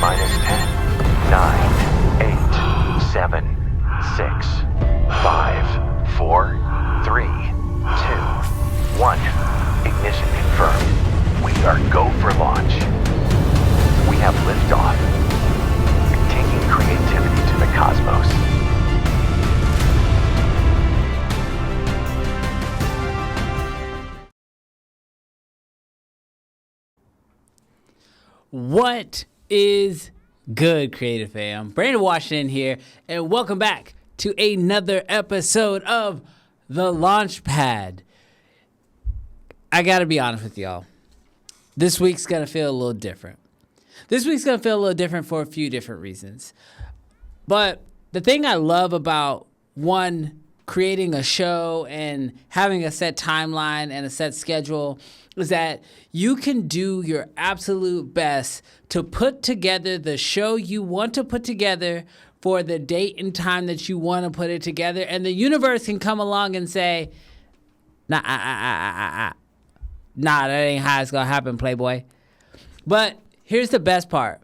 minus 10, 9, 8, 7, 6, 5, 4, 3, 2, 1. Ignition confirmed. We are go for launch. We have liftoff. Taking creativity to the cosmos. What is good, Creative Fam? Brandon Washington here, and welcome back to another episode of The Launchpad. I gotta be honest with y'all. This week's gonna feel a little different. This week's gonna feel a little different for a few different reasons. But the thing I love about, one, creating a show and having a set timeline and a set schedule is that you can do your absolute best to put together the show you want to put together for the date and time that you want to put it together. And the universe can come along and say, nah, that ain't how it's going to happen, Playboy. But here's the best part.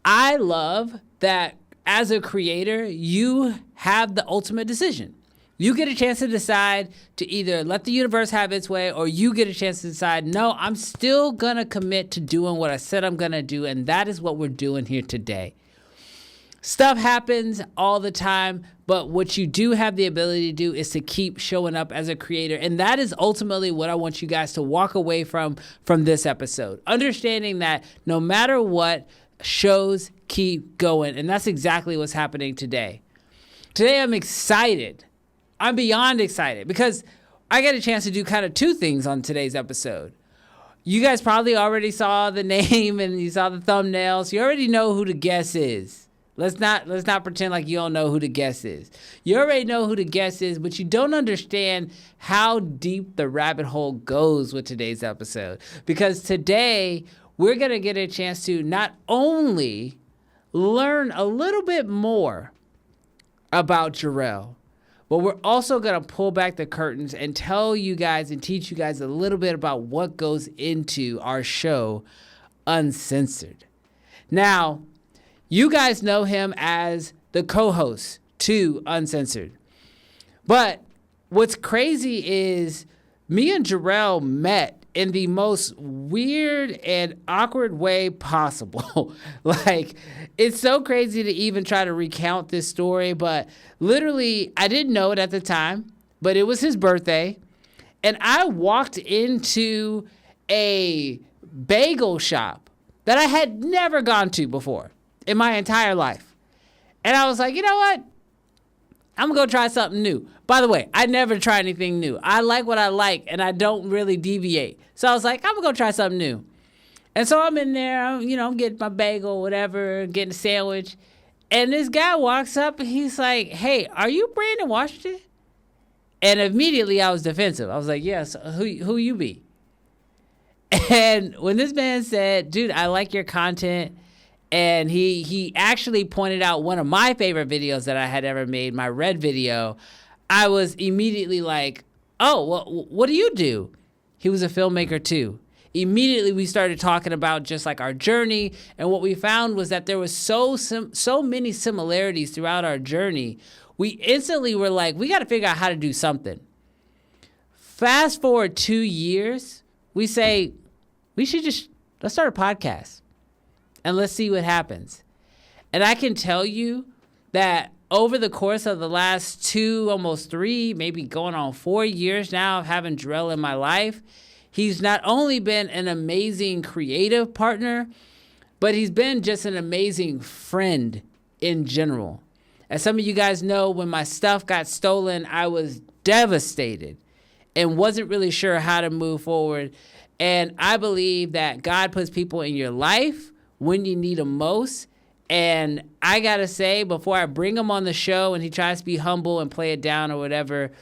I love that as a creator, you have the ultimate decision. You get a chance to decide to either let the universe have its way, or you get a chance to decide, no, I'm still going to commit to doing what I said I'm going to do, and that is what we're doing here today. Stuff happens all the time, but what you do have the ability to do is to keep showing up as a creator, and that is ultimately what I want you guys to walk away from this episode. Understanding that no matter what, shows keep going, and that's exactly what's happening today. Today I'm excited. I'm beyond excited because I get a chance to do kind of two things on today's episode. You guys probably already saw the name and you saw the thumbnail, so you already know who the guest is. Let's not pretend like you don't know who the guest is. You already know who the guest is, but you don't understand how deep the rabbit hole goes with today's episode. Because today we're going to get a chance to not only learn a little bit more about Jarrell, but we're also going to pull back the curtains and tell you guys and teach you guys a little bit about what goes into our show, Uncensored. Now, you guys know him as the co-host to Uncensored. But what's crazy is me and Jarrell met in the most weird and awkward way possible. Like, it's so crazy to even try to recount this story, but literally, I didn't know it at the time, but it was his birthday, and I walked into a bagel shop that I had never gone to before in my entire life. And I was like, you know what? I'm going to go try something new. By the way, I never try anything new. I like what I like, and I don't really deviate. So I was like, I'm going to go try something new. And so I'm in there, I'm getting my bagel, whatever, getting a sandwich. And this guy walks up, and he's like, hey, are you Brandon Washington? And immediately I was defensive. I was like, yes, who you be? And when this man said, dude, I like your content, and he actually pointed out one of my favorite videos that I had ever made, my red video, I was immediately like, oh, well, what do you do? He was a filmmaker too. Immediately we started talking about just like our journey, and what we found was that there was so many similarities throughout our journey. We instantly were like, we got to figure out how to do something. Fast forward 2 years, we say, let's start a podcast. And let's see what happens. And I can tell you that over the course of the last 2, almost 3, maybe going on 4 years now of having Jarrell in my life, he's not only been an amazing creative partner, but he's been just an amazing friend in general. As some of you guys know, when my stuff got stolen, I was devastated and wasn't really sure how to move forward. And I believe that God puts people in your life when you need them most. And I gotta say, before I bring him on the show and he tries to be humble and play it down or whatever,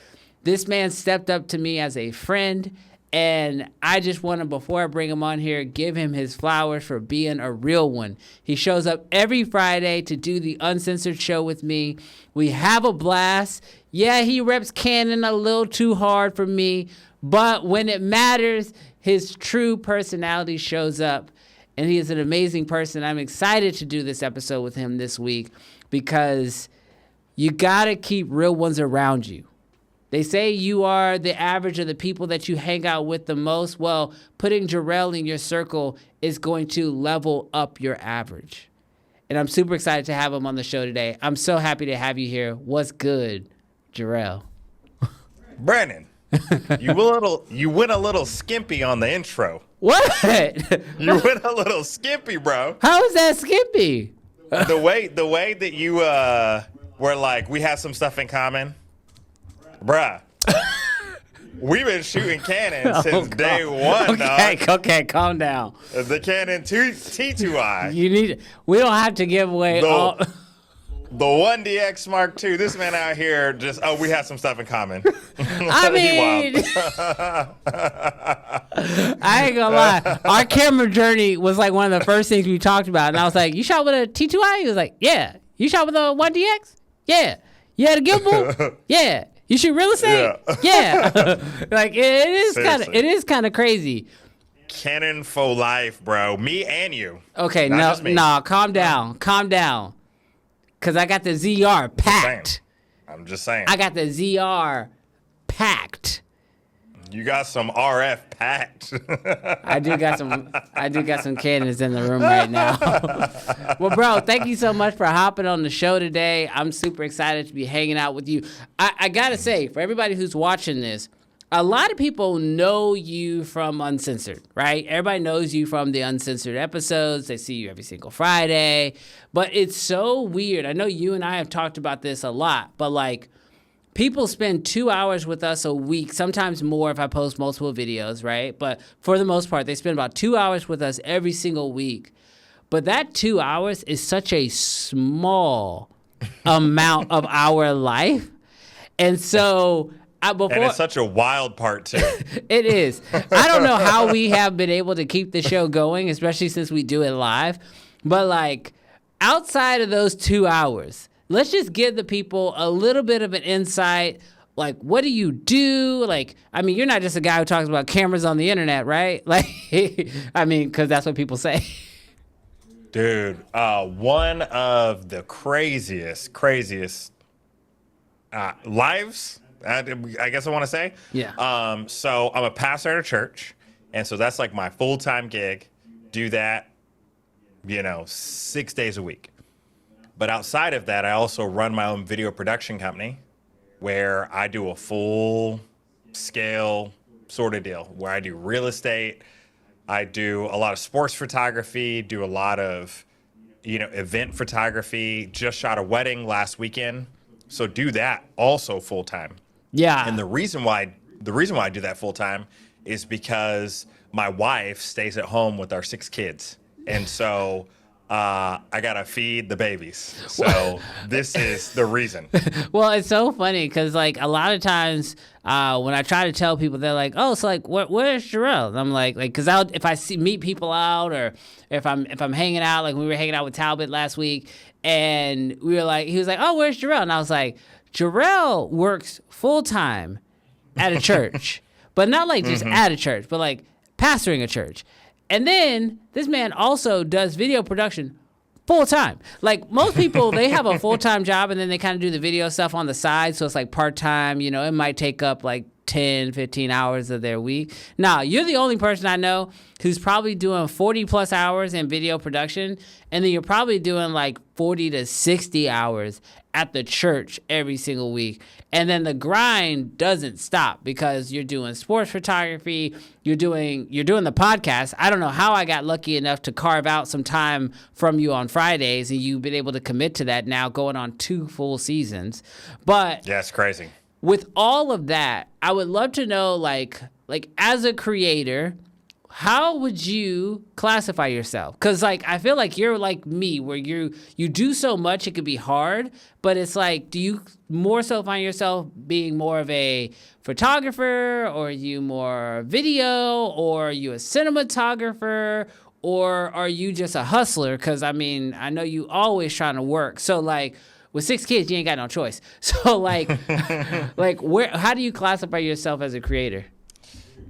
this man stepped up to me as a friend. And I just want to, before I bring him on here, give him his flowers for being a real one. He shows up every Friday to do the Uncensored show with me. We have a blast. Yeah, he reps Canon a little too hard for me, but when it matters, his true personality shows up. and he is an amazing person. I'm excited to do this episode with him this week because you got to keep real ones around you. They say you are the average of the people that you hang out with the most. Well, putting Jarrell in your circle is going to level up your average. And I'm super excited to have him on the show today. I'm so happy to have you here. What's good, Jarrell? Brandon, you went a little skimpy on the intro. What? You went a little skimpy, bro. How is that skimpy? The way that you were like, we have some stuff in common. Bruh. We've been shooting Canon since day one, dog. Okay, calm down. The Canon T2i. We don't have to give away all. The 1DX Mark II. This man out here we have some stuff in common. I mean, I ain't gonna lie. Our camera journey was like one of the first things we talked about. And I was like, you shot with a T2i? He was like, yeah. You shot with a 1DX? Yeah. You had a gimbal? Yeah. You shoot real estate? Yeah. Like it is kind of crazy. Canon for life, bro. Me and you. Okay, no, calm down. Cause I got the ZR packed. I'm just saying. I got the ZR packed. You got some RF packed. I do got some Canons in the room right now. Well, bro, thank you so much for hopping on the show today. I'm super excited to be hanging out with you. I gotta say, for everybody who's watching this, a lot of people know you from Uncensored, right? Everybody knows you from the Uncensored episodes. They see you every single Friday. But it's so weird. I know you and I have talked about this a lot, but like, people spend 2 hours with us a week, sometimes more if I post multiple videos, right? But for the most part, they spend about 2 hours with us every single week. But that 2 hours is such a small amount of our life. And so and it's such a wild part, too. It is. I don't know how we have been able to keep the show going, especially since we do it live. But like, outside of those 2 hours, let's just give the people a little bit of an insight. Like, what do you do? Like, I mean, you're not just a guy who talks about cameras on the internet, right? Like, I mean, because that's what people say. Dude, one of the craziest lives, I guess I want to say. Yeah. So I'm a pastor at a church, and so that's like my full-time gig. Do that, 6 days a week. But outside of that, I also run my own video production company where I do a full-scale sort of deal where I do real estate. I do a lot of sports photography, do a lot of, event photography. Just shot a wedding last weekend. So do that also full-time. Yeah. And the reason why I do that full-time is because my wife stays at home with our 6 kids. And so I gotta feed the babies. So this is the reason. Well, it's so funny because like a lot of times when I try to tell people, they're like, "Oh, so like, where's Jarrell?" And I'm like, because if I meet people out or if I'm hanging out, like we were hanging out with Talbot last week, and he was like, "Oh, where's Jarrell?" And I was like, Jarrell works full time at a church, but not like just at a church, but like pastoring a church. And then this man also does video production full time. Like most people, they have a full-time job and then they kind of do the video stuff on the side. So it's like part-time, it might take up like 10, 15 hours of their week. Now, you're the only person I know who's probably doing 40 plus hours in video production. And then you're probably doing like 40 to 60 hours at the church every single week. And then the grind doesn't stop because you're doing sports photography, you're doing the podcast. I don't know how I got lucky enough to carve out some time from you on Fridays, and you've been able to commit to that now going on 2 full seasons. But yeah, it's crazy. With all of that, I would love to know, like as a creator, how would you classify yourself? Because like I feel like you're like me, where you do so much it could be hard, but it's like, do you more so find yourself being more of a photographer, or are you more video, or are you a cinematographer, or are you just a hustler? Because I mean, I know you always trying to work. So like, with 6 kids, you ain't got no choice. So like, how do you classify yourself as a creator?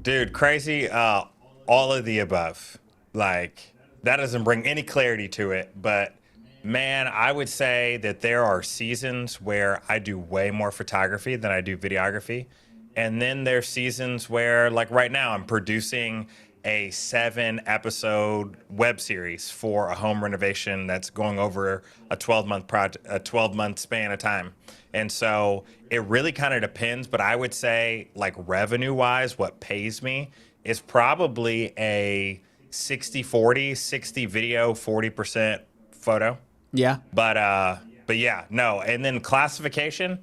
Dude, crazy. All of the above. Like, that doesn't bring any clarity to it. But man, I would say that there are seasons where I do way more photography than I do videography. And then there's seasons where, like right now, I'm producing a 7-episode web series for a home renovation that's going over a 12-month project, a 12-month span of time. And so it really kind of depends, but I would say, like, revenue-wise, what pays me is probably a 60-40, 60 video, 40% photo. Yeah. But yeah, no. And then classification,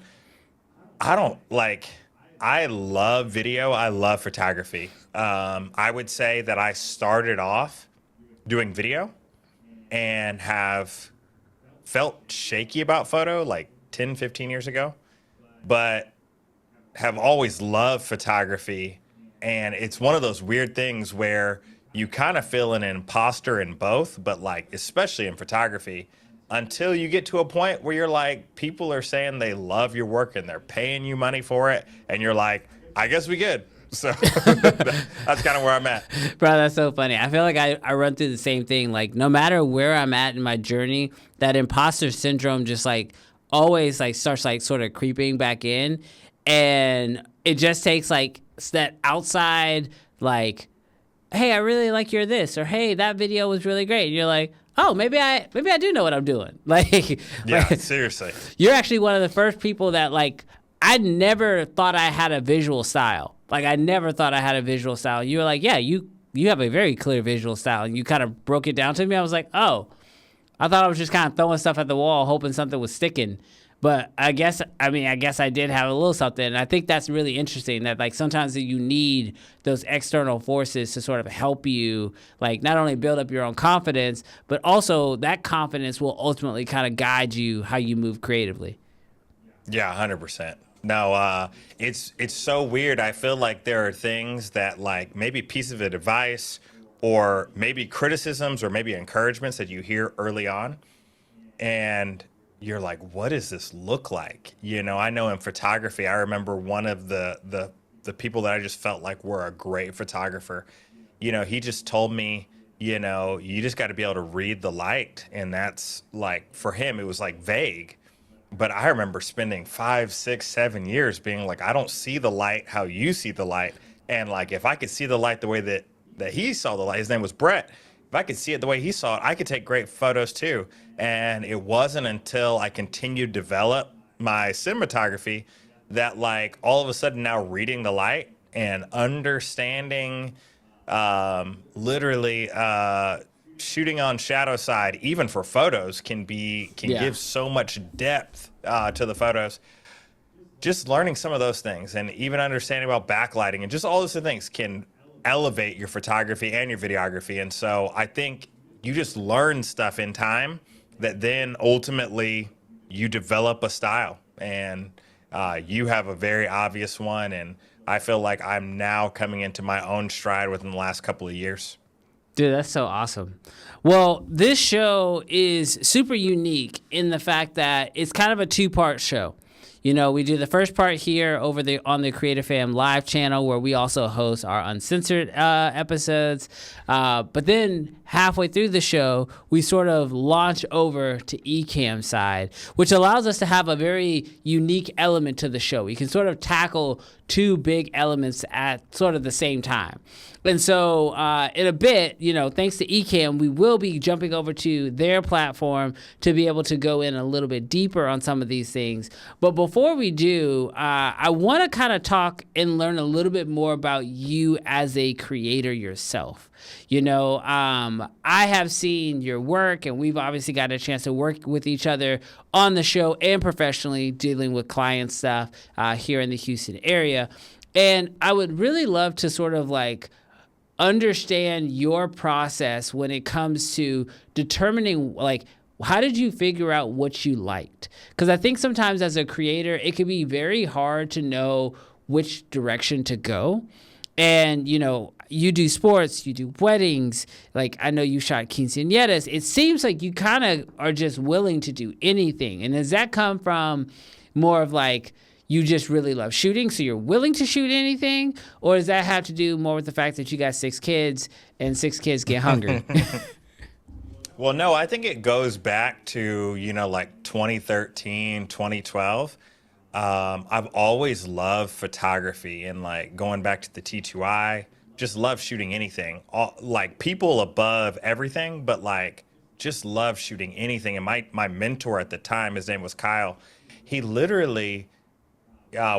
I love video. I love photography. I would say that I started off doing video and have felt shaky about photo like 10, 15 years ago, but have always loved photography. And it's one of those weird things where you kind of feel an imposter in both, but like, especially in photography, until you get to a point where you're like, people are saying they love your work and they're paying you money for it. And you're like, I guess we good. So that's kind of where I'm at. Bro, that's so funny. I feel like I run through the same thing. Like, no matter where I'm at in my journey, that imposter syndrome just like always like starts like sort of creeping back in. And it just takes like that outside, like, hey, I really like your this, or hey, that video was really great. And you're like, oh, maybe I do know what I'm doing. Like, yeah, seriously. You're actually one of the first people that, like, I never thought I had a visual style. Like, I never thought I had a visual style. You were like, yeah, you have a very clear visual style. And you kind of broke it down to me. I was like, oh, I thought I was just kind of throwing stuff at the wall, hoping something was sticking. But I guess I did have a little something. And I think that's really interesting that, like, sometimes you need those external forces to sort of help you, like, not only build up your own confidence, but also that confidence will ultimately kind of guide you how you move creatively. Yeah, 100%. No, it's so weird. I feel like there are things that, like, maybe pieces of advice or maybe criticisms or maybe encouragements that you hear early on. And you're like, what does this look like? You know, I know in photography, I remember one of the people that I just felt like were a great photographer. You know, he just told me, you know, you just got to be able to read the light. And that's like, for him, it was like vague. But I remember spending 5, 6, 7 years being like, I don't see the light how you see the light. And like, if I could see the light the way that he saw the light, his name was Brett. If I could see it the way he saw it, I could take great photos too. And it wasn't until I continued to develop my cinematography that, like, all of a sudden now reading the light and understanding literally shooting on shadow side, even for photos, can give so much depth to the photos. Just learning some of those things and even understanding about backlighting and just all those things can elevate your photography and your videography. And so I think you just learn stuff in time that then ultimately you develop a style, and you have a very obvious one. And I feel like I'm now coming into my own stride within the last couple of years. Dude, that's so awesome. Well, this show is super unique in the fact that it's kind of a 2-part show. You know, we do the first part here on the Creative Fam live channel, where we also host our Uncensored episodes. But then halfway through the show, we sort of launch over to Ecamm side, which allows us to have a very unique element to the show. We can sort of tackle 2 big elements at sort of the same time. And so in a bit, you know, thanks to Ecamm, we will be jumping over to their platform to be able to go in a little bit deeper on some of these things. But before we do, I want to kind of talk and learn a little bit more about you as a creator yourself. You know, I have seen your work, and we've obviously got a chance to work with each other on the show and professionally dealing with client stuff here in the Houston area. And I would really love to sort of like understand your process when it comes to determining, like, how did you figure out what you liked? Because I think sometimes as a creator, it can be very hard to know which direction to go. And, you know, you do sports, you do weddings. Like, I know you shot quinceañeras. It seems like you kind of are just willing to do anything. And does that come from more of like, you just really love shooting, so you're willing to shoot anything? Or does that have to do more with the fact that you got 6 kids and 6 kids get hungry? Well, no, I think it goes back to, like 2013, 2012. I've always loved photography and like going back to the T2I, just love shooting anything. Like people above everything, but like just love shooting anything. And my mentor at the time, his name was Kyle. He literally,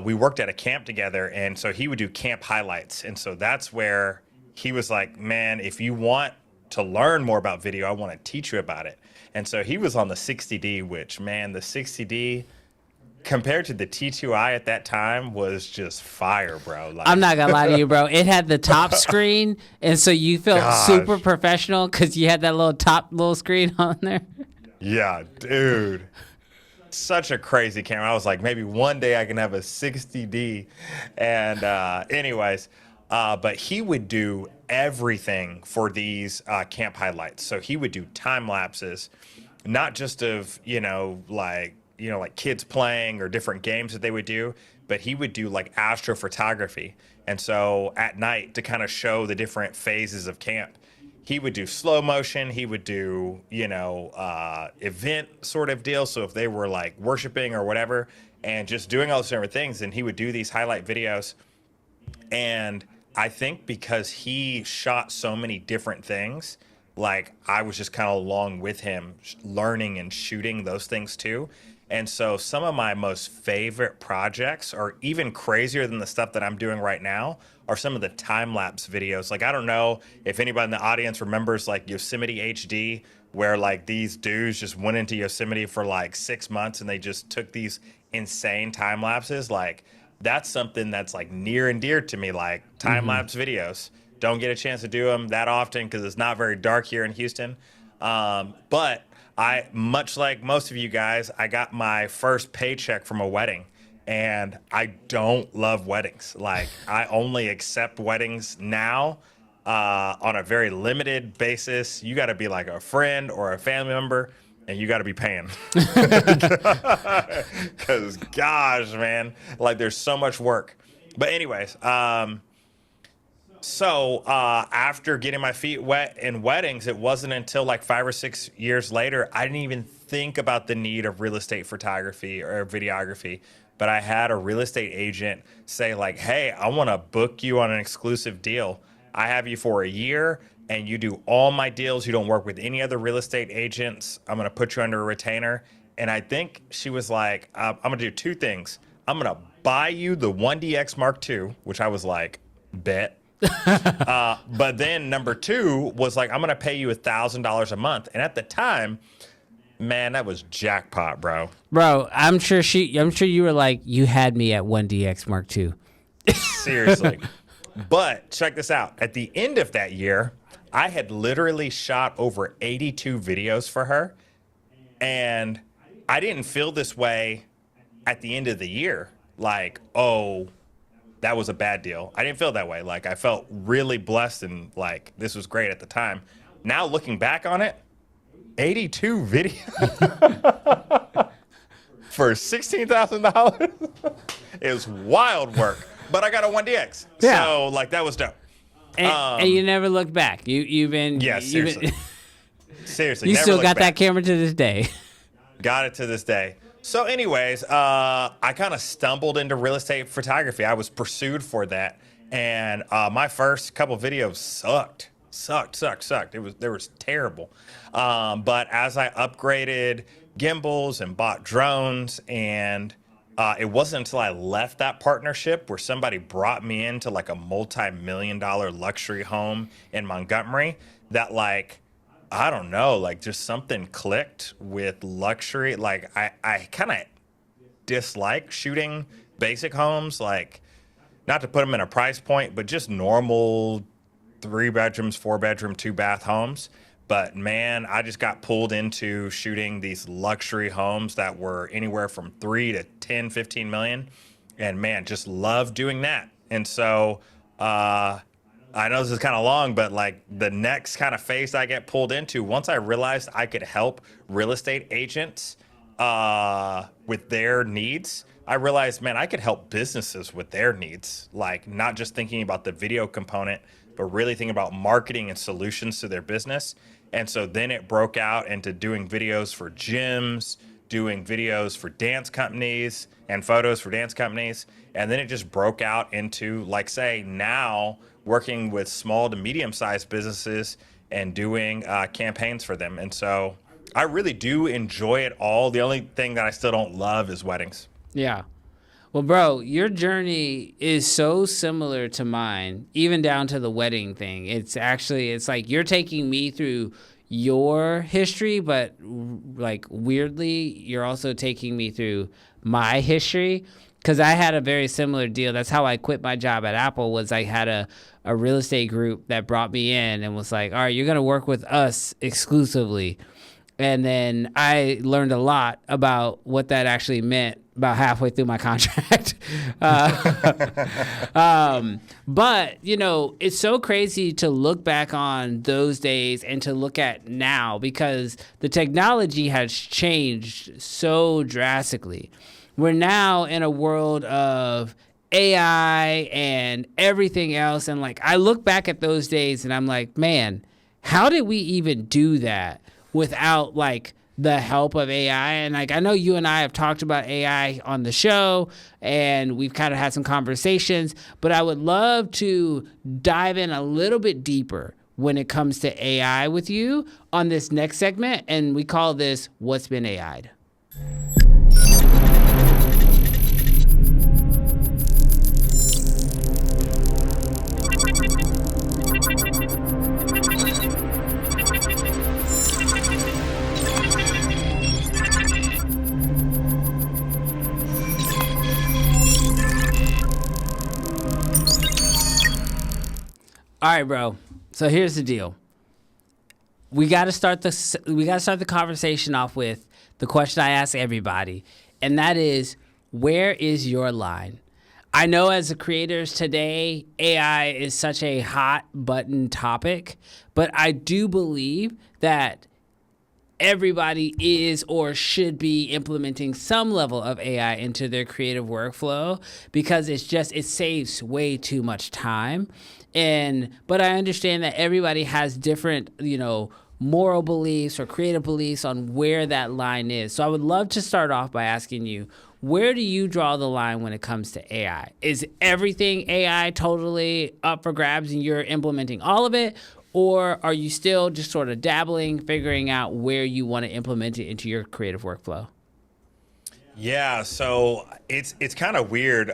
we worked at a camp together, and so he would do camp highlights. And so that's where he was like, man, if you want to learn more about video, I want to teach you about it. And so he was on the 60D, which, man, the 60D compared to the T2I at that time was just fire, bro. Like, I'm not gonna lie to you, bro. It had the top screen, and so you felt super professional because you had that little screen on there. Yeah, dude. Such a crazy camera. I was like, maybe one day I can have a 60D. And anyways, but he would do everything for these camp highlights. So he would do time lapses, not just of, like kids playing or different games that they would do, but he would do like astrophotography. And so at night, to kind of show the different phases of camp, he would do slow motion. He would do, event sort of deal. So if they were like worshiping or whatever, and just doing all those different things, and he would do these highlight videos. And I think because he shot so many different things, like I was just kind of along with him learning and shooting those things too. And so some of my most favorite projects, or even crazier than the stuff that I'm doing right now, are some of the time-lapse videos. Like, I don't know if anybody in the audience remembers like Yosemite HD, where like these dudes just went into Yosemite for like 6 months and they just took these insane time lapses. Like, that's something that's like near and dear to me, like time-lapse videos. Don't get a chance to do them that often because it's not very dark here in Houston. But much like most of you guys, I got my first paycheck from a wedding, and I don't love weddings. Like, I only accept weddings now on a very limited basis. You got to be like a friend or a family member, and you got to be paying. Because, gosh, man, like there's so much work. But anyways, so after getting my feet wet in weddings, it wasn't until like 5 or 6 years later, I didn't even think about the need of real estate photography or videography. But I had a real estate agent say like, hey, I want to book you on an exclusive deal. I have you for a year and you do all my deals. You don't work with any other real estate agents. I'm going to put you under a retainer. And I think she was like, I'm going to do two things. I'm going to buy you the 1DX Mark II, which I was like, bet. But then number two was like, I'm going to pay you $1,000 a month. And at the time, man, that was jackpot, bro. Bro, I'm sure you were like, you had me at 1DX Mark II. Seriously. But check this out. At the end of that year, I had literally shot over 82 videos for her. And I didn't feel this way at the end of the year. Like, oh, that was a bad deal. I didn't feel that way. Like, I felt really blessed and like this was great at the time. Now looking back on it, 82 videos for $16,000 is wild work. But I got a 1DX. Yeah. So like that was dope. And you never looked back. Seriously. Seriously. You never still looked got back. that camera to this day. Got it to this day. So anyways, I kind of stumbled into real estate photography. I was pursued for that. And my first couple videos sucked. They were terrible. But as I upgraded gimbals and bought drones, and it wasn't until I left that partnership where somebody brought me into like a multi-million-dollar luxury home in Montgomery that like, I don't know, like just something clicked with luxury. Like I kind of dislike shooting basic homes, like not to put them in a price point, but just normal 3 bedrooms, 4 bedroom, 2 bath homes. But man, I just got pulled into shooting these luxury homes that were anywhere from 3 to 10, 15 million. And man, just love doing that. And so, I know this is kind of long, but like the next kind of phase I get pulled into, once I realized I could help real estate agents with their needs, I realized, man, I could help businesses with their needs. Like not just thinking about the video component, but really thinking about marketing and solutions to their business. And so then it broke out into doing videos for gyms, doing videos for dance companies and photos for dance companies. And then it just broke out into, like, say, now working with small to medium-sized businesses and doing campaigns for them. And so I really do enjoy it all. The only thing that I still don't love is weddings. Yeah. Well, bro, your journey is so similar to mine, even down to the wedding thing. It's like you're taking me through your history, but like weirdly, you're also taking me through my history, because I had a very similar deal. That's how I quit my job at Apple. Was I had a real estate group that brought me in and was like, all right, you're going to work with us exclusively. And then I learned a lot about what that actually meant about halfway through my contract. But, you know, it's so crazy to look back on those days and to look at now, because the technology has changed so drastically. We're now in a world of AI and everything else. And like, I look back at those days and I'm like, man, how did we even do that without like the help of AI? And like, I know you and I have talked about AI on the show and we've kind of had some conversations, but I would love to dive in a little bit deeper when it comes to AI with you on this next segment. And we call this What's Been AI'd. All right, bro. So here's the deal. We got to start the conversation off with the question I ask everybody, and that is, where is your line? I know as creators today, AI is such a hot button topic, but I do believe that everybody is or should be implementing some level of AI into their creative workflow, because it saves way too much time. But I understand that everybody has different, moral beliefs or creative beliefs on where that line is. So I would love to start off by asking you, where do you draw the line when it comes to AI? Is everything AI totally up for grabs and you're implementing all of it? Or are you still just sort of dabbling, figuring out where you want to implement it into your creative workflow? Yeah, so it's kind of weird.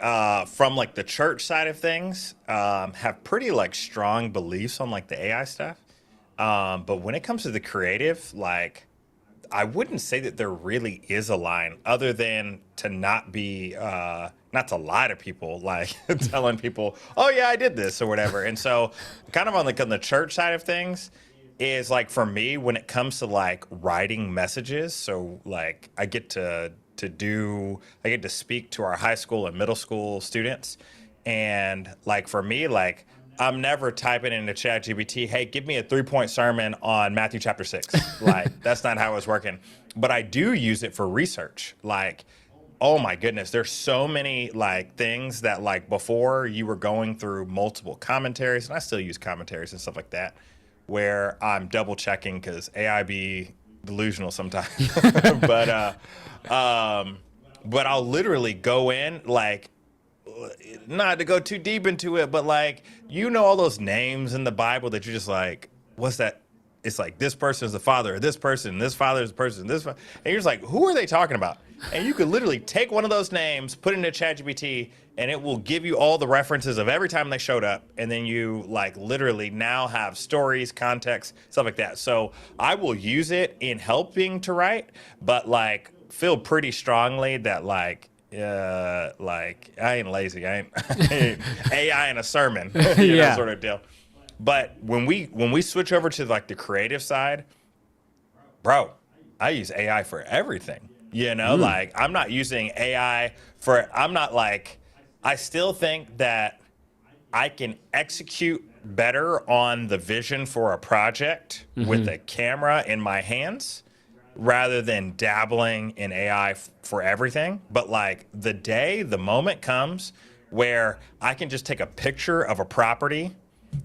From like the church side of things, have pretty like strong beliefs on like the AI stuff. But when it comes to the creative, like, I wouldn't say that there really is a line, other than to not to lie to people, like telling people, oh yeah, I did this or whatever. And so kind of on the church side of things is like, for me, when it comes to like writing messages, so like I get to speak to our high school and middle school students. And like, for me, like, I'm never typing into ChatGPT, hey, give me a 3-point sermon on Matthew chapter 6. Like, that's not how it was working. But I do use it for research. Like, oh my goodness, there's so many like things that like before you were going through multiple commentaries, and I still use commentaries and stuff like that, where I'm double checking because AI be delusional sometimes. But I'll literally go in, like, not to go too deep into it, but like, all those names in the Bible that you're just like, what's that? It's like, this person is the father of this person, this father is the person, and you're just like, who are they talking about? And you could literally take one of those names, put it into ChatGPT, and it will give you all the references of every time they showed up. And then you like literally now have stories, context, stuff like that. So I will use it in helping to write, but like feel pretty strongly that like I ain't lazy. I ain't AI in a sermon, Yeah. sort of deal. But when we switch over to like the creative side, bro, I use AI for everything. Like, I'm not using AI I still think that I can execute better on the vision for a project with a camera in my hands, rather than dabbling in AI for everything. But like, the moment comes where I can just take a picture of a property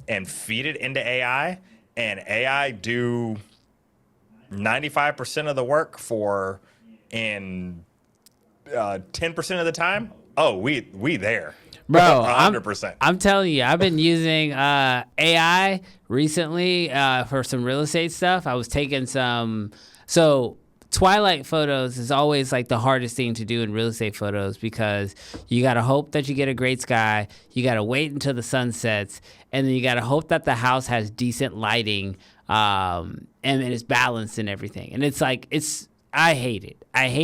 and feed it into AI, and AI do 95% of the work for in 10% of the time. Oh, we there. Bro, 100%. I'm telling you, I've been using AI recently for some real estate stuff. I was taking so twilight photos is always like the hardest thing to do in real estate photos because you got to hope that you get a great sky. You got to wait until the sun sets, and then you got to hope that the house has decent lighting and it's balanced and everything. And it's like, I hate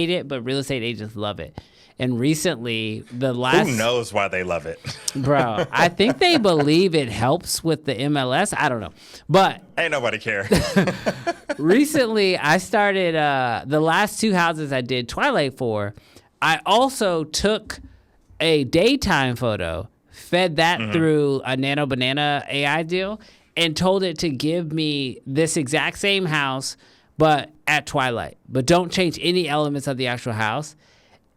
it, but real estate agents love it. And recently, Who knows why they love it? Bro, I think they believe it helps with the MLS. I don't know. But ain't nobody care. recently, I started the last 2 houses I did Twilight for. I also took a daytime photo, fed that through a Nano Banana AI deal, and told it to give me this exact same house, but at twilight. But don't change any elements of the actual house.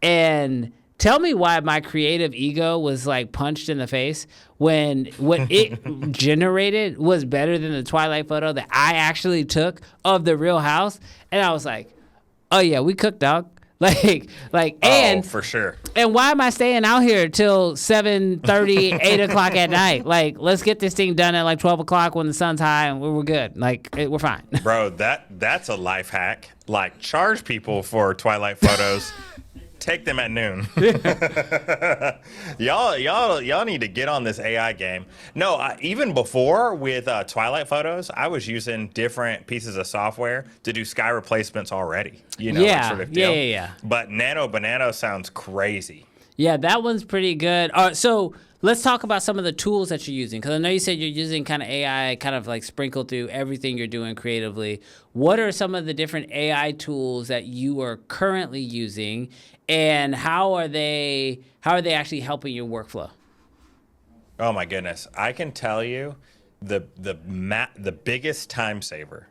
And tell me why my creative ego was like punched in the face when what it generated was better than the Twilight photo that I actually took of the real house. And I was like, oh yeah, we cooked, dog. And for sure. And why am I staying out here till 7:30, 8 o'clock at night? Like, let's get this thing done at like 12 o'clock when the sun's high and we're good. Like, we're fine. Bro, that's a life hack. Like, charge people for Twilight photos. Take them at noon. y'all need to get on this AI game. No, even before with Twilight photos, I was using different pieces of software to do sky replacements already. That sort of deal. Yeah. But Nano Banana sounds crazy. Yeah, that one's pretty good. So let's talk about some of the tools that you're using, because I know you said you're using kind of AI kind of like sprinkled through everything you're doing creatively. What are some of the different AI tools that you are currently using, and how are they actually helping your workflow? Oh my goodness, I can tell you the biggest time saver,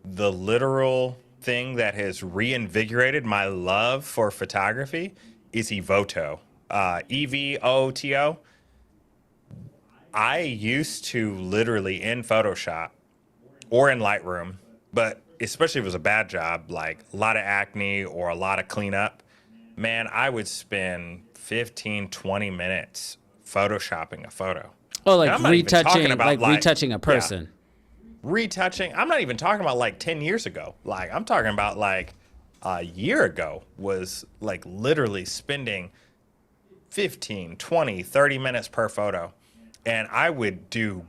the literal thing that has reinvigorated my love for photography is Evoto, EVOTO. I used to literally in Photoshop or in Lightroom, but especially if it was a bad job, like a lot of acne or a lot of cleanup, man, I would spend 15, 20 minutes Photoshopping a photo. Oh, like retouching a person. Yeah, retouching. I'm not even talking about like 10 years ago. Like, I'm talking about like a year ago was like literally spending 15, 20, 30 minutes per photo. And I would do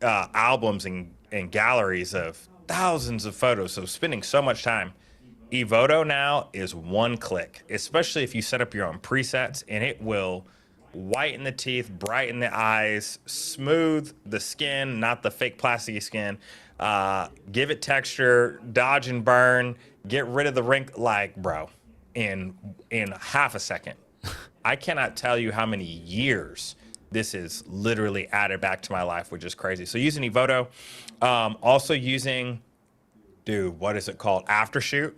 albums and galleries of thousands of photos. So spending so much time. Evoto now is one click, especially if you set up your own presets, and it will whiten the teeth, brighten the eyes, smooth the skin, not the fake plasticky skin, give it texture, dodge and burn, get rid of the wrinkle, like, bro, in half a second. I cannot tell you how many years this is literally added back to my life, which is crazy. So using Evoto, also using, what is it called? Aftershoot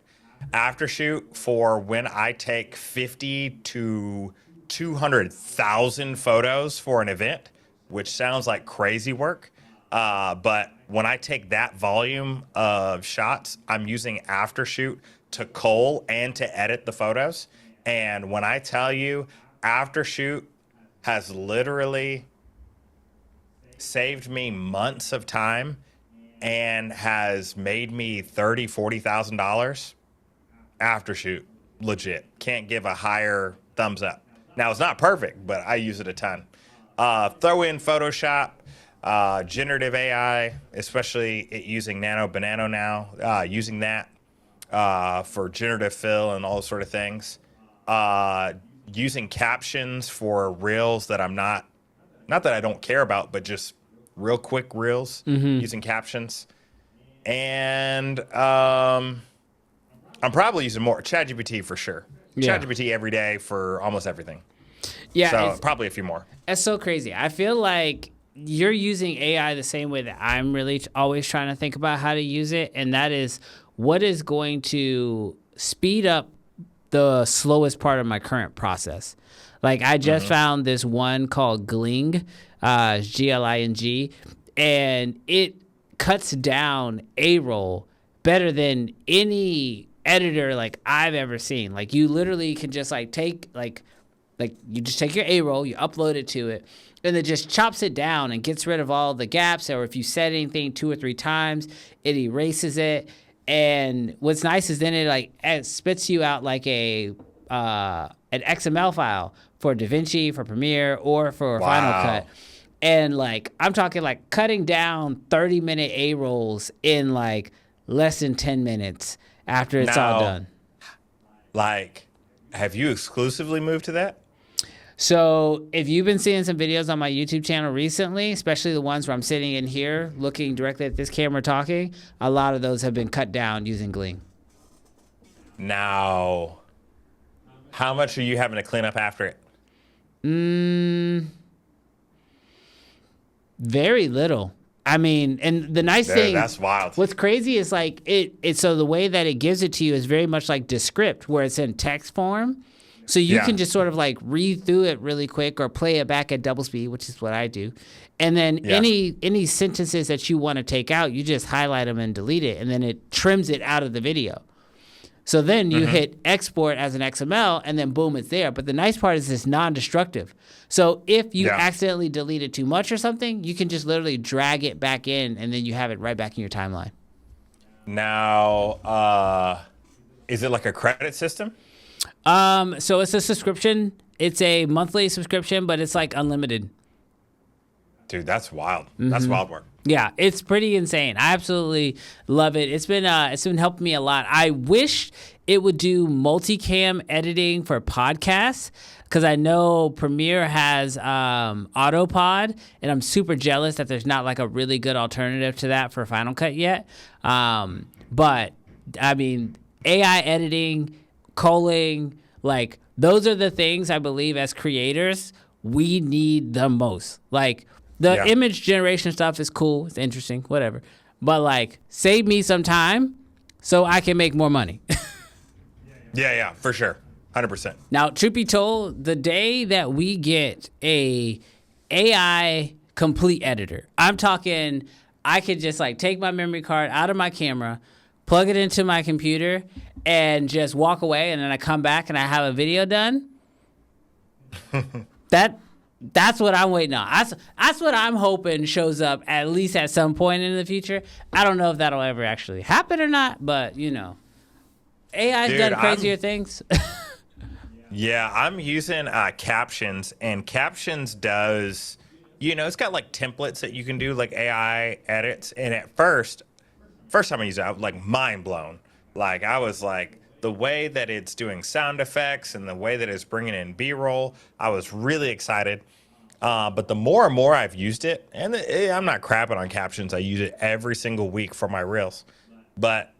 for when I take 50 to 200,000 photos for an event, which sounds like crazy work. But when I take that volume of shots, I'm using Aftershoot to cull and to edit the photos. And when I tell you, Aftershoot has literally saved me months of time and has made me $30,000-$40,000. Aftershoot, legit. Can't give a higher thumbs up. Now, it's not perfect, but I use it a ton. Throw in Photoshop, generative AI, especially using Nano Banana now, using that for generative fill and all sort of things. Using captions for reels that I'm not that I don't care about, but just real quick reels, using captions. And I'm probably using more ChatGPT for sure. Yeah. ChatGPT every day for almost everything. Yeah. So probably a few more. That's so crazy. I feel like you're using AI the same way that I'm really always trying to think about how to use it. And that is what is going to speed up the slowest part of my current process. Like I just found this one called Gling, Gling, and it cuts down A-roll better than any editor like I've ever seen. Like you literally can just like take like you just take your A-roll, you upload it to it, and it just chops it down and gets rid of all the gaps. Or if you said anything 2 or 3 times, it erases it. And what's nice is then it spits you out like an XML file for DaVinci, for Premiere, or for Final Cut. And like I'm talking like cutting down 30-minute A-rolls in like less than 10 minutes after it's all done. Like, have you exclusively moved to that? So if you've been seeing some videos on my YouTube channel recently, especially the ones where I'm sitting in here looking directly at this camera talking, a lot of those have been cut down using Gling. Now, how much are you having to clean up after it? Very little. I mean, and the nice thing, that's wild. What's crazy is like so the way that it gives it to you is very much like Descript, where it's in text form. So you can just sort of like read through it really quick or play it back at double speed, which is what I do. And then any sentences that you want to take out, you just highlight them and delete it, and then it trims it out of the video. So then you hit export as an XML, and then boom, it's there. But the nice part is it's non-destructive. So if you accidentally deleted too much or something, you can just literally drag it back in, and then you have it right back in your timeline. Now, is it like a credit system? So it's a subscription. It's a monthly subscription, but it's like unlimited. Dude, that's wild. That's wild work. Yeah, it's pretty insane. I absolutely love it. It's been helping me a lot. I wish it would do multicam editing for podcasts, because I know Premiere has Autopod, and I'm super jealous that there's not like a really good alternative to that for Final Cut yet. But I mean, AI editing, culling, like those are the things I believe as creators we need the most. Like the image generation stuff is cool, it's interesting, whatever. But like save me some time so I can make more money. Yeah, for sure. 100%. Now, truth be told, the day that we get a AI complete editor, I'm talking I could just like take my memory card out of my camera, plug it into my computer, and just walk away, and then I come back and I have a video done. That's what I'm waiting on. That's what I'm hoping shows up at least at some point in the future. I don't know if that'll ever actually happen or not, but you know, AI's done crazier things. Yeah, I'm using Captions, and Captions does, it's got like templates that you can do like AI edits. And at first time I used it, I was like mind blown. Like I was like, the way that it's doing sound effects and the way that it's bringing in B-roll, I was really excited. But the more and more I've used it, and I'm not crapping on Captions, I use it every single week for my reels. But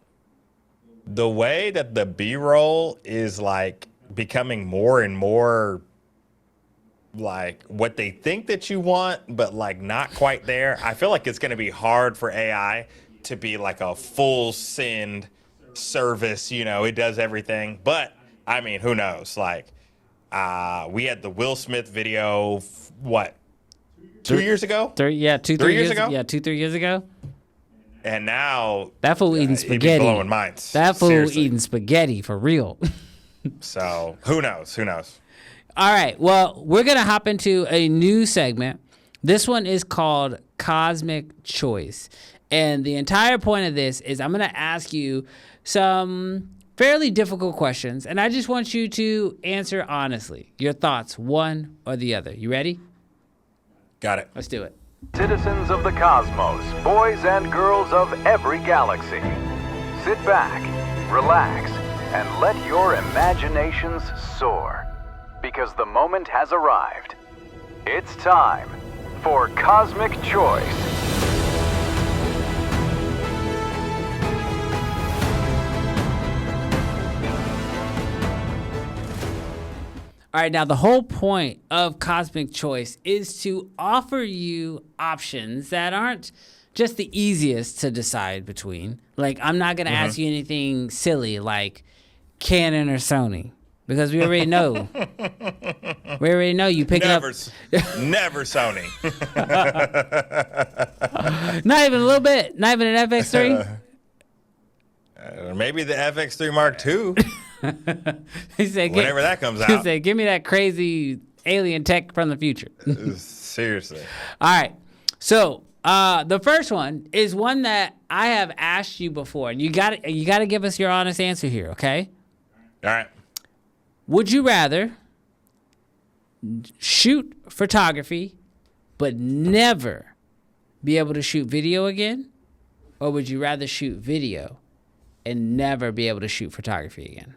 the way that the B-roll is like becoming more and more like what they think that you want, but like not quite there, I feel like it's going to be hard for AI to be like a full send service, it does everything. But I mean, who knows? Like we had the Will Smith video, what, 2 years ago? 3 years ago? Yeah, 3 years ago. And now that fool eating spaghetti. Blowing minds. That fool eating spaghetti for real. So who knows? All right. Well, we're going to hop into a new segment. This one is called Cosmic Choice. And the entire point of this is I'm going to ask you some fairly difficult questions, and I just want you to answer honestly. Your thoughts, one or the other. You ready? Got it. Let's do it. Citizens of the cosmos, boys and girls of every galaxy, sit back, relax, and let your imaginations soar, because the moment has arrived. It's time for Cosmic Choice. All right, now the whole point of Cosmic Choice is to offer you options that aren't just the easiest to decide between. Like, I'm not going to ask you anything silly like Canon or Sony. because we already know. We already know you picking Never, up. never Sony. Not even a little bit. Not even an FX3. Maybe the FX3 Mark II. He said, Whenever that comes He out. said, "Give me that crazy alien tech from the future." Seriously. All right. So the first one is one that I have asked you before, and you got to give us your honest answer here, okay? All right. Would you rather shoot photography but never be able to shoot video again, or would you rather shoot video and never be able to shoot photography again?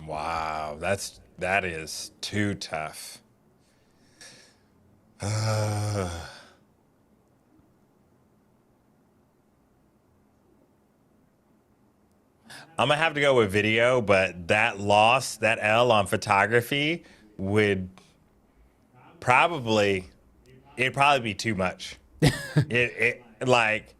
Wow, that is too tough. I'm gonna have to go with video, but that L on photography would probably be too much. it like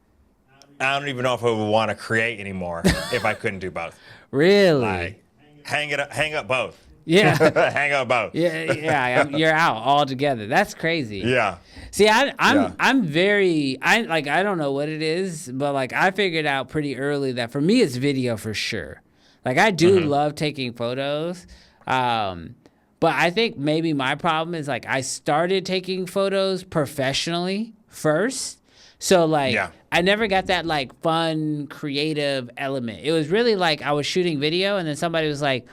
I don't even know if I would want to create anymore if I couldn't do both. Really? Like hang up both. Yeah. Hang up both. Yeah. You're out altogether. That's crazy. Yeah. See, I'm very I don't know what it is, but like I figured out pretty early that for me it's video for sure. Like I do love taking photos, but I think maybe my problem is like I started taking photos professionally first, so like I never got that like fun creative element. It was really like I was shooting video, and then somebody was like,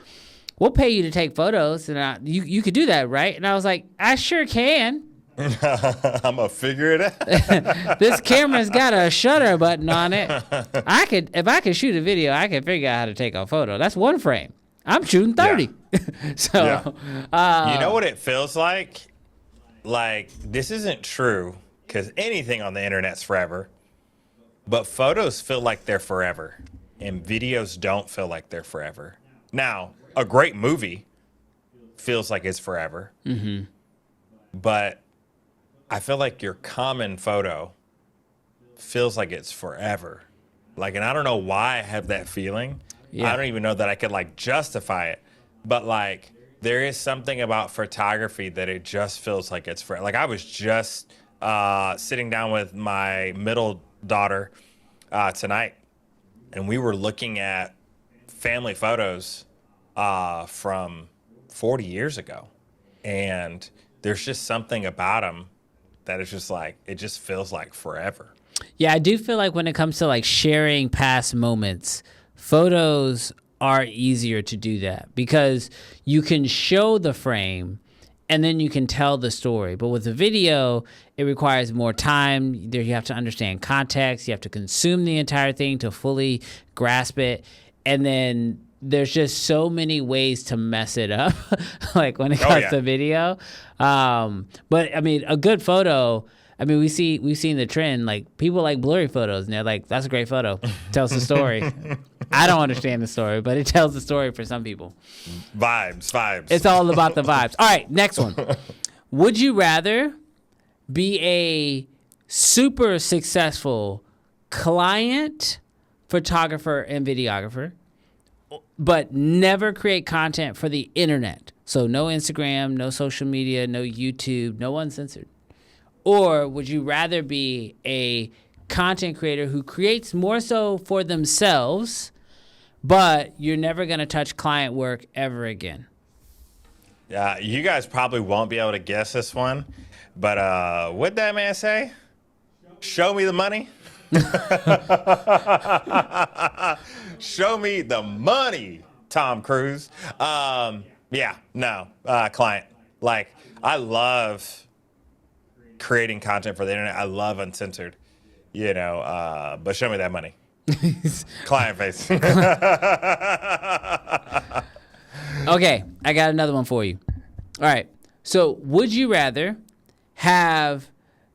"We'll pay you to take photos," and you could do that, right? And I was like, "I sure can." I'm gonna figure it out. This camera's got a shutter button on it. If I could shoot a video, I could figure out how to take a photo. That's one frame. I'm shooting 30. So, you know what it feels like? Like this isn't true because anything on the internet's forever, but photos feel like they're forever, and videos don't feel like they're forever. Now, a great movie feels like it's forever, but I feel like your common photo feels like it's forever. Like, and I don't know why I have that feeling. Yeah. I don't even know that I could like justify it, but like there is something about photography that it just feels like it's forever. Like I was just sitting down with my middle daughter tonight, and we were looking at family photos from 40 years ago, and there's just something about them that is just like, it just feels like forever. Yeah, I do feel like when it comes to like sharing past moments, photos are easier to do that because you can show the frame and then you can tell the story. But with a video, it requires more time. There, you have to understand context. You have to consume the entire thing to fully grasp it. And then there's just so many ways to mess it up, like when it comes to video. But I mean, a good photo, I mean, we've seen the trend, like people like blurry photos and they're like, that's a great photo. Tells the story. I don't understand the story, but it tells the story for some people. Vibes. It's all about the vibes. All right, next one. Would you rather be a super successful client photographer and videographer, but never create content for the internet? So no Instagram, no social media, no YouTube, no Uncensored. Or would you rather be a content creator who creates more so for themselves, but you're never going to touch client work ever again? Yeah, you guys probably won't be able to guess this one, but what'd that man say? Show me the money. Show me the money, Tom Cruise. Client. Like, I love creating content for the internet. I love Uncensored, but show me that money. Client face. Okay, I got another one for you. All right. So would you rather have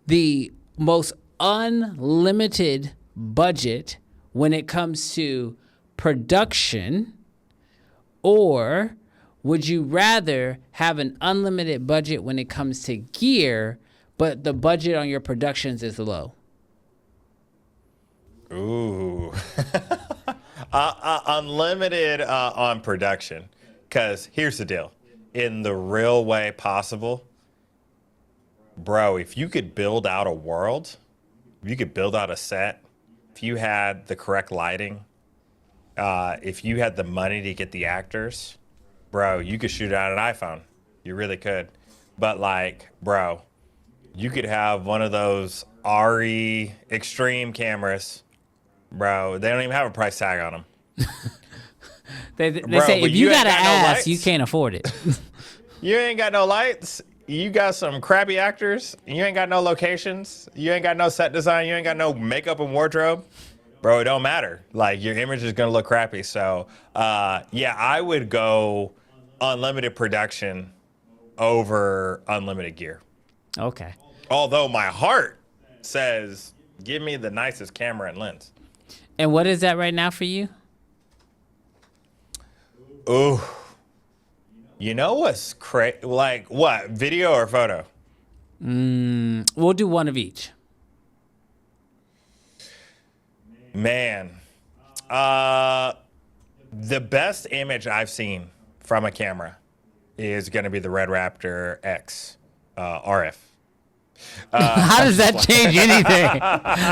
the most unlimited budget when it comes to production, or would you rather have an unlimited budget when it comes to gear, but the budget on your productions is low? Ooh. Unlimited on production. Because here's the deal. In the real way possible, bro, if you could build out a world, if you could build out a set, if you had the correct lighting, if you had the money to get the actors, bro, you could shoot it on an iPhone. You really could. But like, bro, you could have one of those RE extreme cameras, bro. They don't even have a price tag on them. They Bro, say but if you got an ain't got no ass, lights. you can't afford it. You ain't got no lights. You got some crappy actors. You ain't got no locations. You ain't got no set design. You ain't got no makeup and wardrobe. Bro, it don't matter. Like, your image is going to look crappy. So, yeah, I would go unlimited production over unlimited gear. Okay. Although my heart says, give me the nicest camera and lens. And what is that right now for you? Ooh. You know what's crazy? Like, what? Video or photo? We'll do one of each. Man. The best image I've seen from a camera is going to be the Red Raptor X RF. How does that change anything?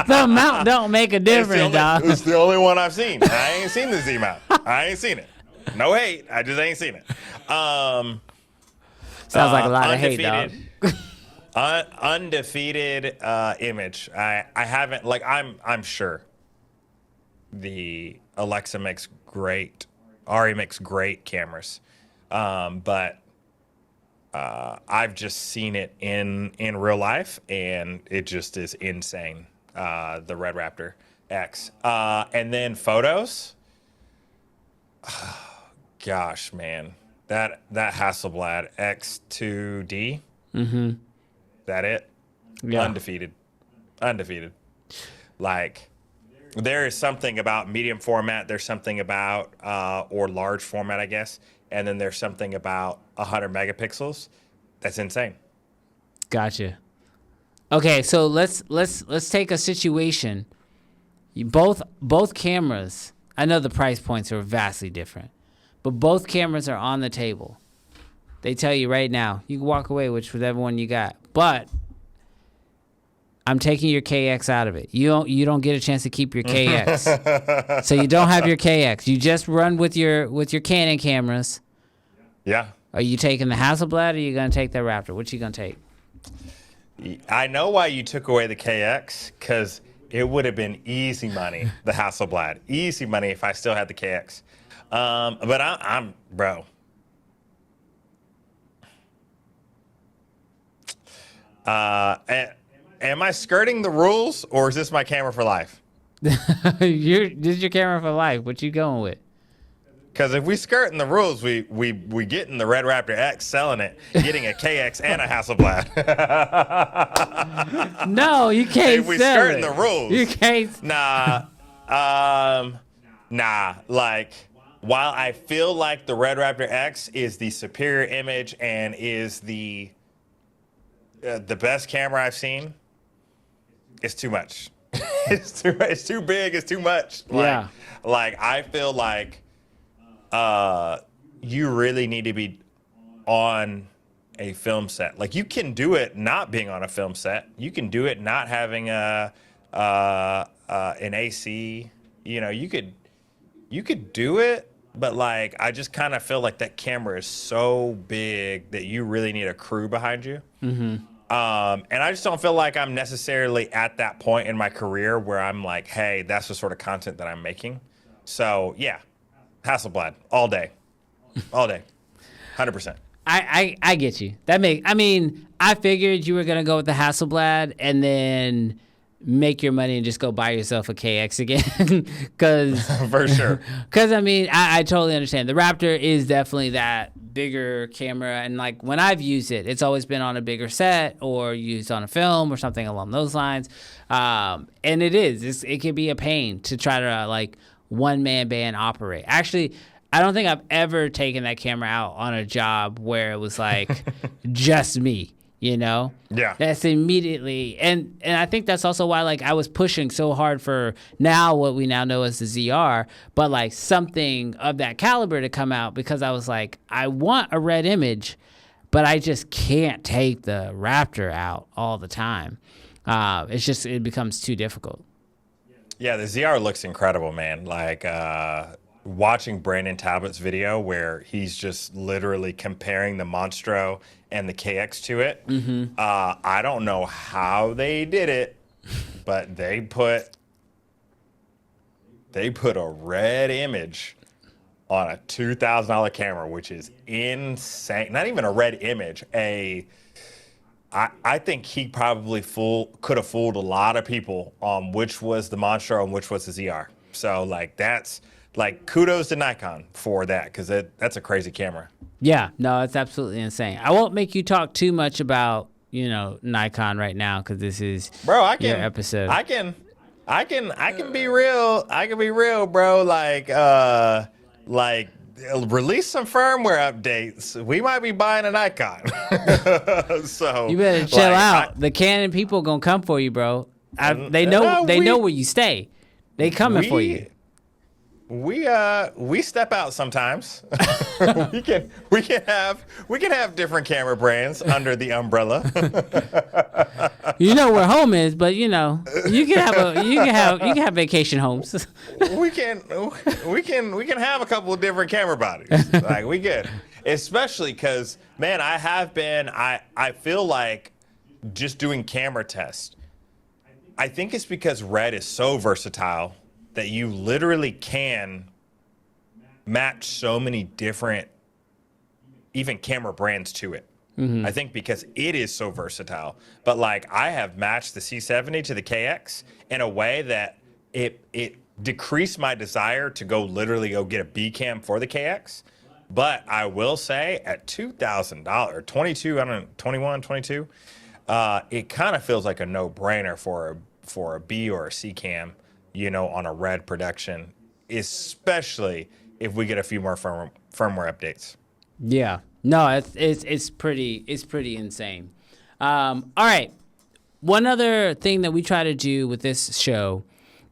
The amount don't make a difference, dog. It's the only one I've seen. I ain't seen the Z mount. I ain't seen it. No hate. I just ain't seen it. Sounds like a lot of hate, dog. Undefeated image. I haven't, like, I'm sure the Alexa makes great, Ari makes great cameras. But I've just seen it in real life, and it just is insane. The Red Raptor X. And then photos. Gosh, man, that Hasselblad X2D. Mm-hmm. That it? Yeah. Undefeated. Like, there is something about medium format. There's something about or large format, I guess. And then there's something about 100 megapixels. That's insane. Gotcha. Okay, so let's take a situation. Both cameras. I know the price points are vastly different, but both cameras are on the table. They tell you right now, you can walk away with whichever one you got, but I'm taking your KX out of it. You don't get a chance to keep your KX, so you don't have your KX. You just run with your Canon cameras. Yeah. Are you taking the Hasselblad, or are you gonna take the Raptor? What you gonna take? I know why you took away the KX, because it would have been easy money, the Hasselblad. Easy money if I still had the KX. But I'm bro. Am I skirting the rules, or is this my camera for life? This is your camera for life. What you going with? Because if we skirting the rules, we getting the Red Raptor X, selling it, getting a KX and a Hasselblad. No, you can't If we sell skirting it. the rules, You can't. Nah. Like, while I feel like the Red Raptor X is the superior image and is the best camera I've seen, it's too much. It's too big. It's too much. Yeah. Like, I feel like you really need to be on a film set. Like, you can do it not being on a film set. You can do it not having an AC. You know, you could do it, but like, I just kind of feel like that camera is so big that you really need a crew behind you. Mm-hmm. And I just don't feel like I'm necessarily at that point in my career where I'm like, hey, that's the sort of content that I'm making. So yeah, Hasselblad all day, 100%. I get you. I figured you were gonna go with the Hasselblad and then make your money and just go buy yourself a KX again, because For sure. Because I totally understand. The Raptor is definitely that bigger camera, and like when I've used it, it's always been on a bigger set or used on a film or something along those lines. And it can be a pain to try to like one-man band operate. Actually, I don't think I've ever taken that camera out on a job where it was like just me. you know? Yeah. That's immediately, and I think that's also why, like, I was pushing so hard for now what we now know as the ZR, but like something of that caliber to come out, because I was like, I want a red image, but I just can't take the Raptor out all the time. It becomes too difficult. Yeah, the ZR looks incredible, man. Like, watching Brandon Talbot's video where he's just literally comparing the Monstro and the KX to it. I don't know how they did it, but they put a red image on a $2,000 camera, which is insane. Not even a red image. I think he probably could have fooled a lot of people on which was the Monstro and which was the ZR. So like that's like kudos to Nikon for that, because that's a crazy camera. Yeah, no, it's absolutely insane. I won't make you talk too much about, Nikon right now, because this is your episode. I can be real. I can be real, bro. Like release some firmware updates. We might be buying a Nikon. So you better chill out. The Canon people gonna come for you, bro. They know where you stay. They coming for you. We step out sometimes. we can have different camera brands under the umbrella. You know where home is, but you can have vacation homes. we can have a couple of different camera bodies. Like, we good. Especially because, man, I feel like just doing camera tests. I think it's because Red is so versatile that you literally can match so many different, even camera brands to it. I think because it is so versatile. But like, I have matched the C70 to the KX in a way that it decreased my desire to literally go get a B cam for the KX. But I will say, at $2,000, 22, I don't know, 21, 22, it kind of feels like a no-brainer for a B or a C cam, on a Red production, especially if we get a few more firmware updates. Yeah, no, it's pretty insane. All right, one other thing that we try to do with this show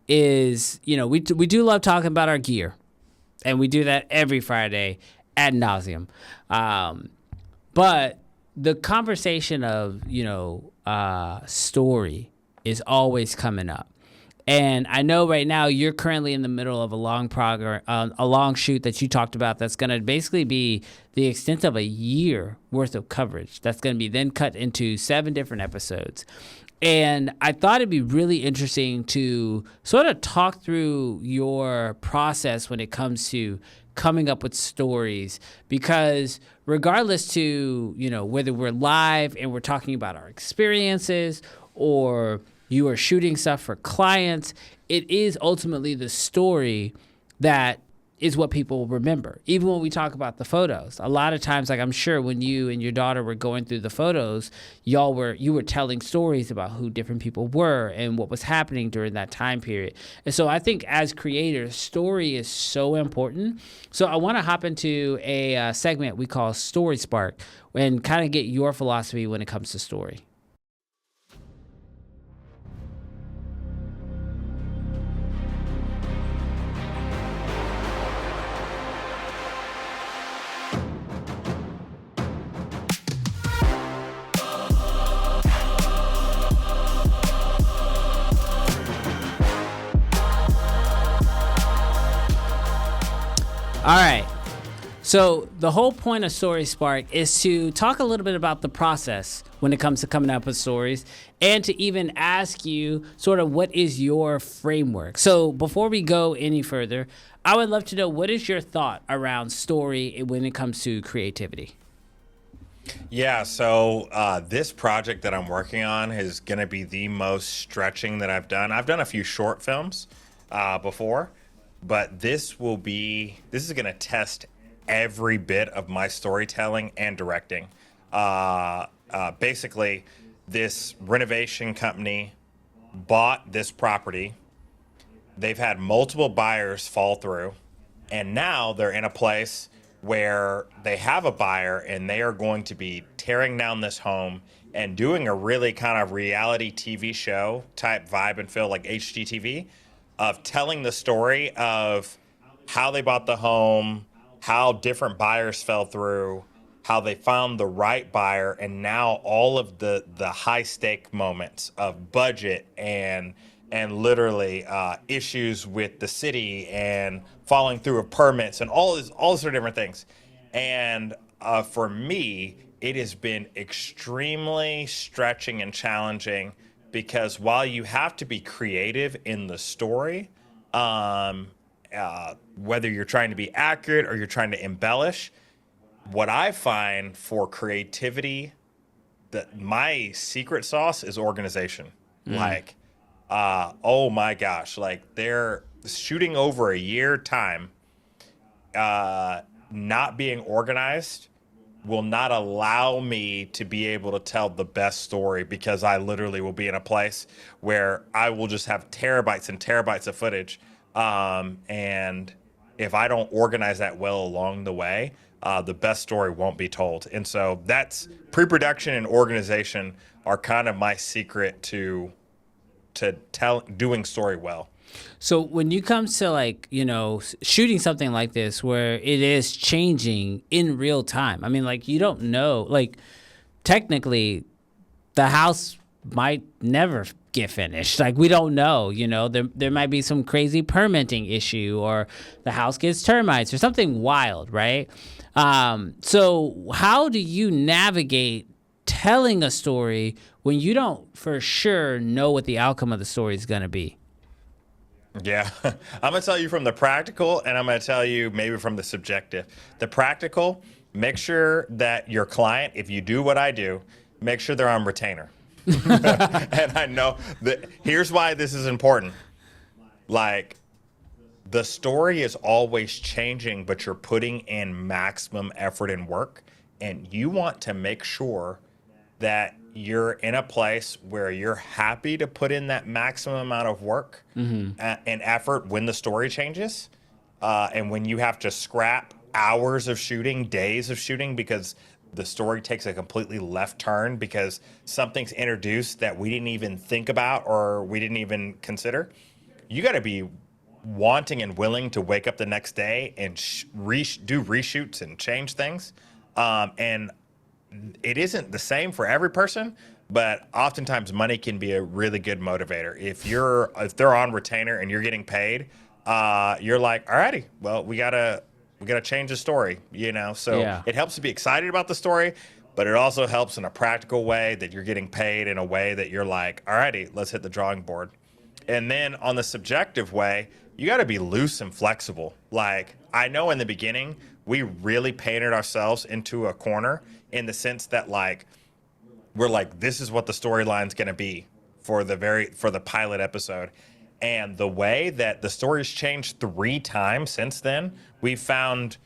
is, we do love talking about our gear, and we do that every Friday ad nauseum. But the conversation of story is always coming up. And I know right now you're currently in the middle of a long shoot that you talked about that's going to basically be the extent of a year worth of coverage. That's going to be then cut into 7 different episodes. And I thought it'd be really interesting to sort of talk through your process when it comes to coming up with stories, because regardless to, whether we're live and we're talking about our experiences, or you are shooting stuff for clients, it is ultimately the story that is what people remember. Even when we talk about the photos, a lot of times, like, I'm sure when you and your daughter were going through the photos, you were telling stories about who different people were and what was happening during that time period. And so I think as creators, story is so important. So I want to hop into a segment we call Story Spark and kind of get your philosophy when it comes to story. All right. So the whole point of Story Spark is to talk a little bit about the process when it comes to coming up with stories, and to even ask you sort of what is your framework. So before we go any further, I would love to know, what is your thought around story when it comes to creativity? Yeah, so this project that I'm working on is going to be the most stretching that I've done. I've done a few short films before, but this is going to test every bit of my storytelling and directing. Basically, this renovation company bought this property. They've had multiple buyers fall through, and now they're in a place where they have a buyer, and they are going to be tearing down this home and doing a really kind of reality TV show type vibe and feel like HGTV of telling the story of how they bought the home, how different buyers fell through, how they found the right buyer, and now all of the high stake moments of budget and literally issues with the city and following through of permits and all sorts of different things. And for me, it has been extremely stretching and challenging because while you have to be creative in the story, whether you're trying to be accurate or you're trying to embellish, what I find for creativity, that my secret sauce is organization. Like, oh my gosh, like they're shooting over a year time, not being organized will not allow me to be able to tell the best story because I literally will be in a place where I will just have terabytes and terabytes of footage. And if I don't organize that well along the way, the best story won't be told. And so that's pre-production and organization are kind of my secret to doing story well. So when you come to like, you know, shooting something like this where it is changing in real time, I mean, like you don't know, like technically the house might never get finished. Like we don't know, you know, there might be some crazy permitting issue or the house gets termites or something wild, right? So how do you navigate telling a story when you don't for sure know what the outcome of the story is going to be? Yeah, I'm going to tell you from the practical and I'm going to tell you maybe from the subjective. The practical, make sure that your client, if you do what I do, make sure they're on retainer. And I know that here's why this is important. Like, the story is always changing, but you're putting in maximum effort and work. And you want to make sure that you're in a place where you're happy to put in that maximum amount of work and effort when the story changes. And when you have to scrap hours of shooting, days of shooting, because the story takes a completely left turn because something's introduced that we didn't even think about or we didn't even consider. You got to be wanting and willing to wake up the next day and do reshoots and change things. And it isn't the same for every person, but oftentimes money can be a really good motivator. If they're on retainer and you're getting paid, you're like, alrighty, well, we gotta change the story, you know? So yeah. It helps to be excited about the story, but it also helps in a practical way that you're getting paid in a way that you're like, alrighty, let's hit the drawing board. And then on the subjective way, you gotta be loose and flexible. Like, I know in the beginning, we really painted ourselves into a corner in the sense that like, we're like, this is what the storyline's gonna be for the pilot episode. And the way that the story's changed 3 times since then, we found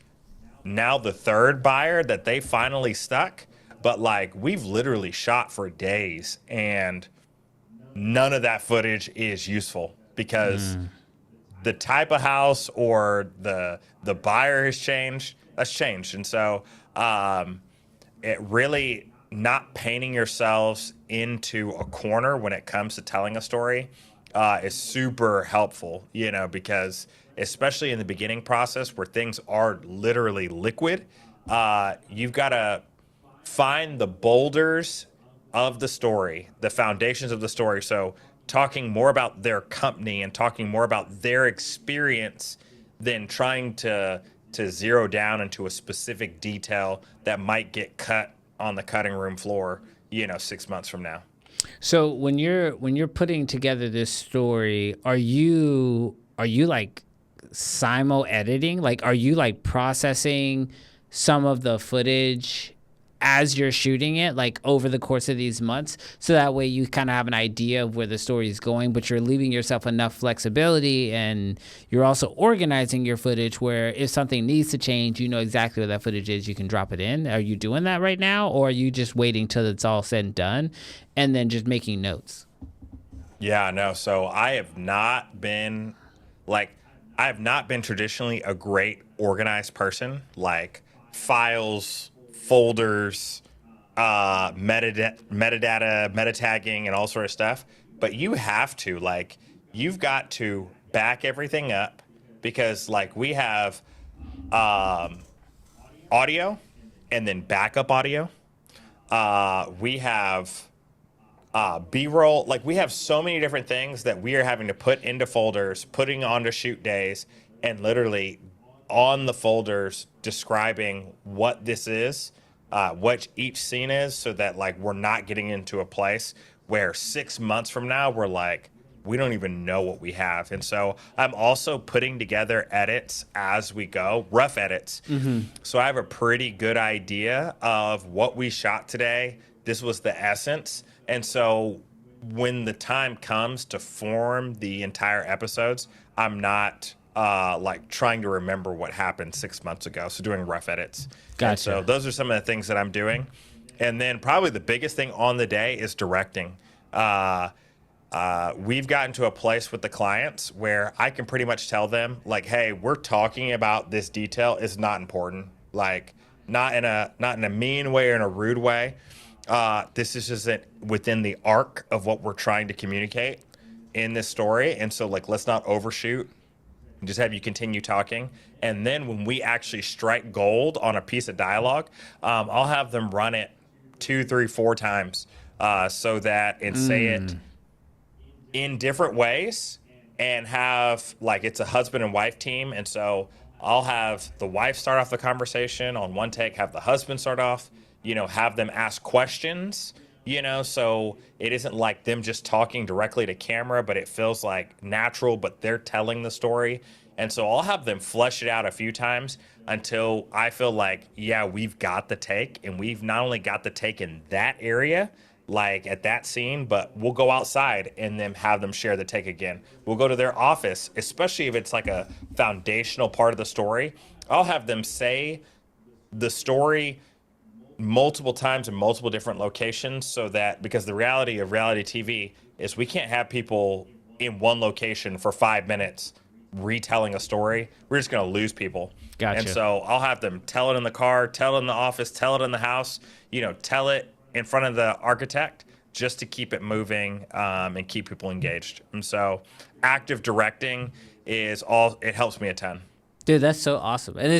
now the 3rd buyer that they finally stuck. But like, we've literally shot for days and none of that footage is useful because the type of house or the buyer has changed. That's changed. And so it really not painting yourselves into a corner when it comes to telling a story is super helpful, you know, because especially in the beginning process where things are literally liquid, you've got to find the boulders of the story, the foundations of the story. So talking more about their company and talking more about their experience than trying to zero down into a specific detail that might get cut on the cutting room floor, you know, 6 months from now. So when you're putting together this story, are you like simul editing? Like, are you like processing some of the footage as you're shooting it, like over the course of these months, so that way you kind of have an idea of where the story is going, but you're leaving yourself enough flexibility and you're also organizing your footage where if something needs to change, you know exactly what that footage is, you can drop it in. Are you doing that right now, or are you just waiting till it's all said and done and then just making notes? Yeah, no. So I have not been traditionally a great organized person, like files, folders, metadata, meta tagging, and all sort of stuff. But you have to, like, you've got to back everything up because, like, we have audio and then backup audio. We have B-roll. Like, we have so many different things that we are having to put into folders, putting onto shoot days, and literally on the folders describing what this is, what each scene is, so that, like, we're not getting into a place where 6 months from now we're like, we don't even know what we have. And so I'm also putting together edits as we go, rough edits. So I have a pretty good idea of what we shot today. This was the essence. And so when the time comes to form the entire episodes, I'm not like trying to remember what happened 6 months ago. So doing rough edits. Gotcha. And so those are some of the things that I'm doing. And then probably the biggest thing on the day is directing. We've gotten to a place with the clients where I can pretty much tell them, like, hey, we're talking about this detail. It's not important. Like, not in a mean way or in a rude way. This is just within the arc of what we're trying to communicate in this story. And so, like, let's not overshoot and just have you continue talking. And then when we actually strike gold on a piece of dialogue, I'll have them run it 2, 3, 4 times so that and say it in different ways and have, like, it's a husband and wife team. And so I'll have the wife start off the conversation on one take, have the husband start off, have them ask questions, so it isn't like them just talking directly to camera, but it feels like natural, but they're telling the story. And so I'll have them flesh it out a few times until I feel like, yeah, we've got the take, and we've not only got the take in that area, like at that scene, but we'll go outside and then have them share the take again. We'll go to their office, especially if it's like a foundational part of the story. I'll have them say the story multiple times in multiple different locations, so that, because the reality of reality TV is we can't have people in one location for 5 minutes retelling a story. We're just going to lose people. Gotcha. And so I'll have them tell it in the car, tell it in the office, tell it in the house, tell it in front of the architect, just to keep it moving and keep people engaged. And so active directing it helps me a ton. Dude, that's so awesome. And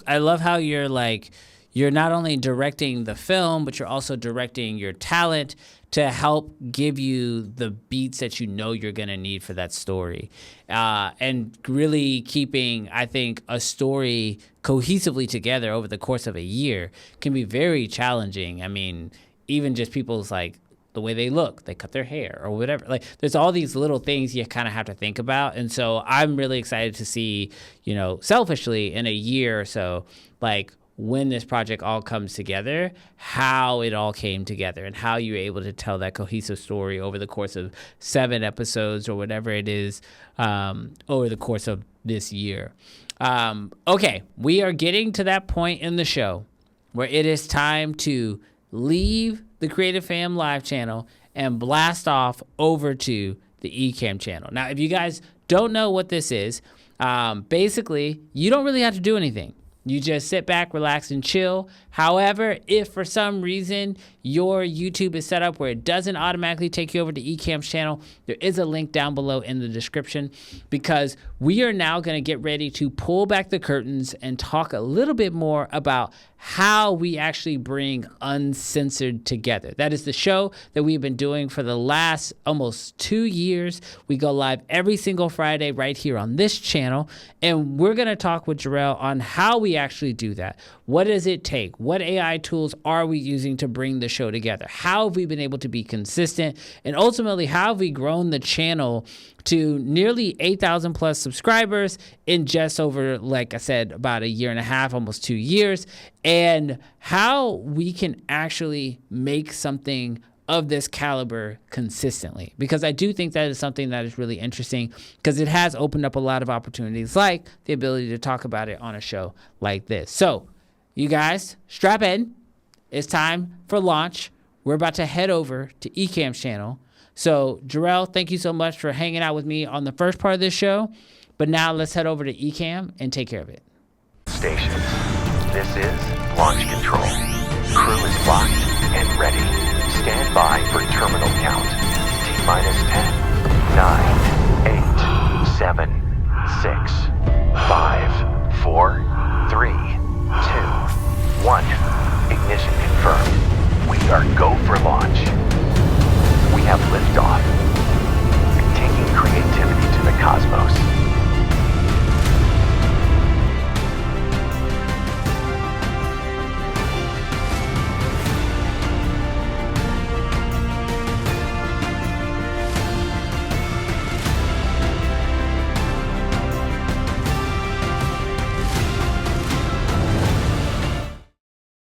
I love how you're not only directing the film, but you're also directing your talent to help give you the beats that you're going to need for that story. And really keeping, I think, a story cohesively together over the course of a year can be very challenging. I mean, even just people's, like, the way they look, they cut their hair or whatever. Like, there's all these little things you kind of have to think about. And so I'm really excited to see, selfishly in a year or so, like, when this project all comes together, how it all came together and how you were able to tell that cohesive story over the course of 7 episodes or whatever it is over the course of this year. Okay, we are getting to that point in the show where it is time to leave the Creative Fam Live channel and blast off over to the Ecamm channel. Now, if you guys don't know what this is, basically, you don't really have to do anything. You just sit back, relax, and chill. However, if for some reason your YouTube is set up where it doesn't automatically take you over to Ecamm's channel, there is a link down below in the description, because we are now going to get ready to pull back the curtains and talk a little bit more about how we actually bring Unsensored together. That is the show that we've been doing for the last almost 2 years. We go live every single Friday right here on this channel, and we're going to talk with Jarrell on how we actually do that. What does it take? What AI tools are we using to bring the show together? How have we been able to be consistent? And ultimately, how have we grown the channel to nearly 8,000 plus subscribers in just over, like I said, about a year and a half, almost 2 years, and how we can actually make something of this caliber consistently? Because I do think that is something that is really interesting, because it has opened up a lot of opportunities, like the ability to talk about it on a show like this. So you guys, strap in. It's time for launch. We're about to head over to Ecamm's channel. So, Jarrell, thank you so much for hanging out with me on the first part of this show. But now let's head over to Ecamm and take care of it. Stations. This is launch control. Crew is locked. and ready. Stand by for terminal count. T-minus 10,